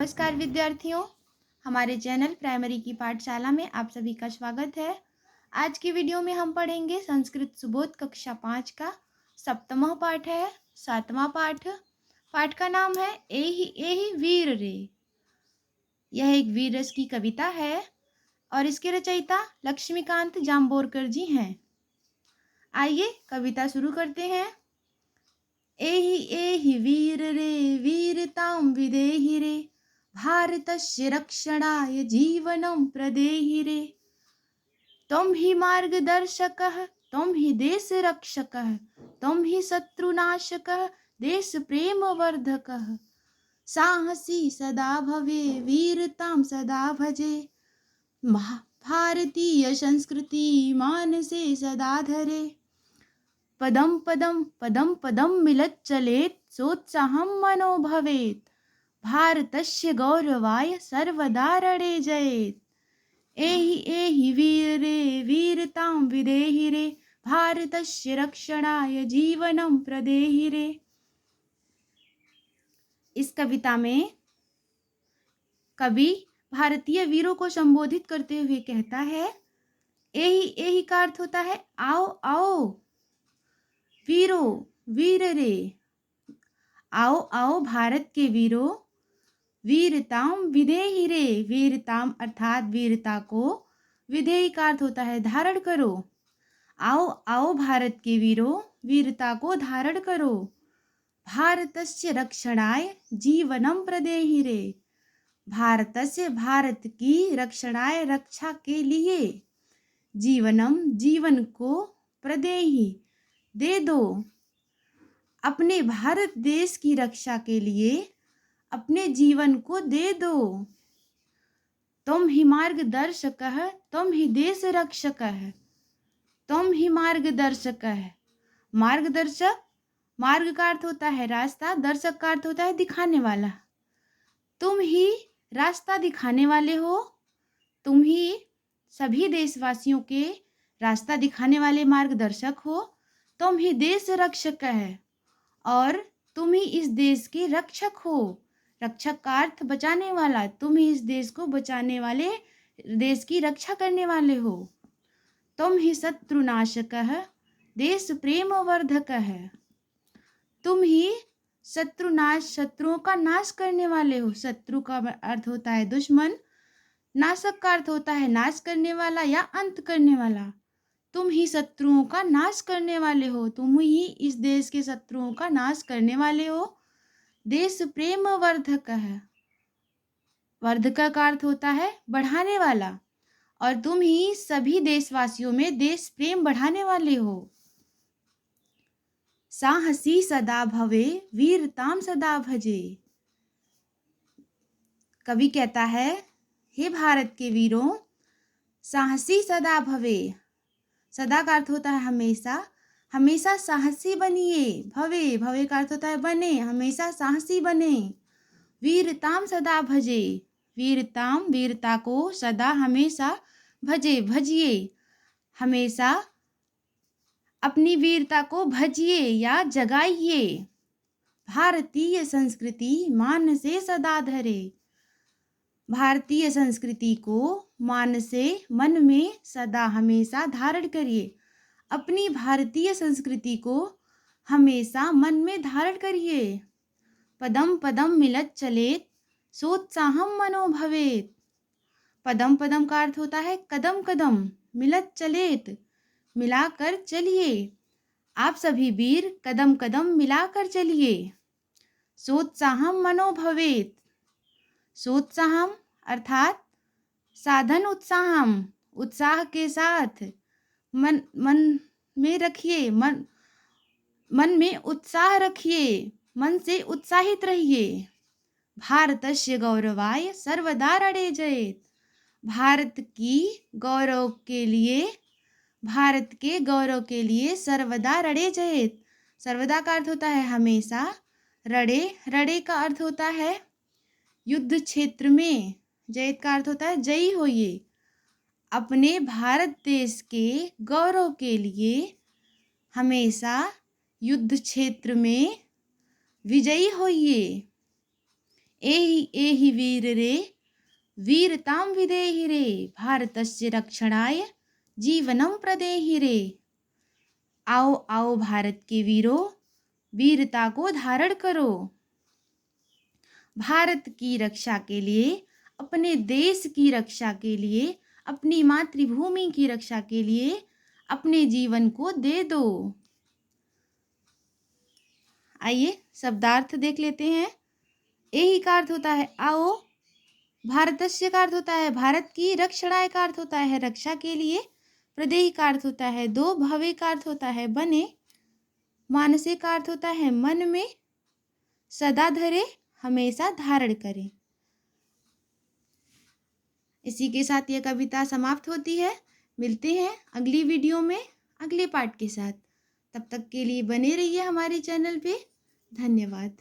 नमस्कार विद्यार्थियों, हमारे चैनल प्राइमरी की पाठशाला में आप सभी का स्वागत है। आज की वीडियो में हम पढ़ेंगे संस्कृत सुबोध कक्षा 5 का सप्तमः पाठ है, 7वां पाठ। पाठ का नाम है एहि एहि वीर रे। यह एक वीर रस की कविता है और इसके रचयिता लक्ष्मीकांत जाम्बोरकर जी हैं। आइए कविता शुरू करते हैं। एहि एहि वीर रे वीरतां विदेहि रे, भारतस्य रक्षणाय जीवनं प्रदेहि रे। त्वं हि मार्गदर्शकः, त्वं हि देशरक्षकः, त्वं हि शत्रुनाशकः, देशप्रेमवर्धकः। साहसी सदा भवे, वीरतां सदा भजे, भारतीय संस्कृति मानसे सदा धरे। पदं पदं पदं पदं मिलच्चलेत्, सोत्साहं मनो भवेत्, भारतस्य गौरवाय सर्वदा रणे जयेत्। एहि एहि वीर रे वीरतां विदेहि रे, भारतस्य रक्षणाय जीवनं प्रदेहि रे। इस कविता में कवि भारतीय वीरों को संबोधित करते हुए कहता है, एहि एहि का अर्थ होता है आओ आओ, वीरो वीर रे, आओ आओ भारत के वीरों, वीरताम विधेहि रे, वीरताम अर्थात वीरता को, विधेयी का अर्थ होता है धारण करो। आओ आओ भारत के वीरों, वीरता को धारण करो। भारतस्य रक्षणाय जीवनम प्रदेहि रे, भारतस्य भारत की रक्षणाय रक्षा के लिए, जीवनम जीवन को, प्रदेहि दे दो, अपने भारत देश की रक्षा के लिए अपने जीवन को दे दो। तुम ही मार्गदर्शकः, तुम ही देश रक्षकः, तुम ही मार्गदर्शकः। मार्गदर्शक, मार्ग का अर्थ होता है रास्ता, दर्शक का अर्थ होता है दिखाने वाला। तुम ही रास्ता दिखाने वाले हो, तुम ही सभी देशवासियों के रास्ता दिखाने वाले मार्गदर्शक हो। तुम ही देश रक्षक है और तुम ही इस देश के रक्षक हो। रक्षक का अर्थ बचाने वाला, तुम ही इस देश को बचाने वाले, देश की रक्षा करने वाले हो। तुम ही शत्रुनाशकः, देश प्रेम वर्धक है, तुम ही शत्रुओं का नाश करने वाले हो। शत्रु का अर्थ होता है दुश्मन, नाशक का अर्थ होता है नाश करने वाला या अंत करने वाला। तुम ही शत्रुओं का नाश करने वाले हो, तुम ही इस देश के शत्रुओं का नाश करने वाले हो। देश प्रेम वर्धक है, वर्धक का अर्थ होता है बढ़ाने वाला, और तुम ही सभी देशवासियों में देश प्रेम बढ़ाने वाले हो। साहसी सदा भवे, वीरताम सदा भजे। कवि कहता है, हे भारत के वीरों, साहसी सदा भवे, सदा का अर्थ होता है हमेशा, हमेशा साहसी बनिए। भवे, भवे का अर्थ होता है बने, हमेशा साहसी बने। वीरताम सदा भजे, वीरताम वीरता को, सदा हमेशा, भजे भजिए, हमेशा अपनी वीरता को भजिए या जगाइए। भारतीय संस्कृति मान से सदा धरे, भारतीय संस्कृति को मान से, मन में, सदा हमेशा धारण करिए। अपनी भारतीय संस्कृति को हमेशा मन में धारण करिए। पदम पदम मिलत चलेत, सोत्साहम मनो भवेत। पदम पदम का अर्थ होता है कदम कदम, मिलत चलेत मिलाकर चलिए। आप सभी वीर कदम कदम मिलाकर चलिए। सोत्साहम मनो भवेत, सोत्साहम अर्थात साधन उत्साहम, उत्साह के साथ, मन में रखिए, मन में उत्साह रखिए, मन से उत्साहित रहिए। भारतस्य गौरवाय सर्वदा रणे जयेत्, भारत की गौरव के लिए, भारत के गौरव के लिए सर्वदा रणे जयेत्। सर्वदा का अर्थ होता है हमेशा, रणे, रणे का अर्थ होता है युद्ध क्षेत्र में, जयेत् का अर्थ होता है जयी होइए। अपने भारत देश के गौरव के लिए हमेशा युद्ध क्षेत्र में विजयी होइए। एहि एहि वीर रे वीरतां विधेहि रे भारतस्य रक्षणाय जीवनं प्रदेहि रे। आओ आओ भारत के वीरों, वीरता को धारण करो। भारत की रक्षा के लिए, अपने देश की रक्षा के लिए, अपनी मातृभूमि की रक्षा के लिए अपने जीवन को दे दो। आइए शब्दार्थ देख लेते हैं। एही का अर्थ होता है आओ, भारतस्य का अर्थ होता है भारत की, रक्षणाय का अर्थ होता है रक्षा के लिए, प्रदेही का अर्थ होता है दो, भवे का अर्थ होता है बने, मानसे का अर्थ होता है मन में, सदा धरे हमेशा धारण करें। इसी के साथ यह कविता समाप्त होती है। मिलते हैं अगली वीडियो में अगले पार्ट के साथ। तब तक के लिए बने रहिए हमारे चैनल पे। धन्यवाद।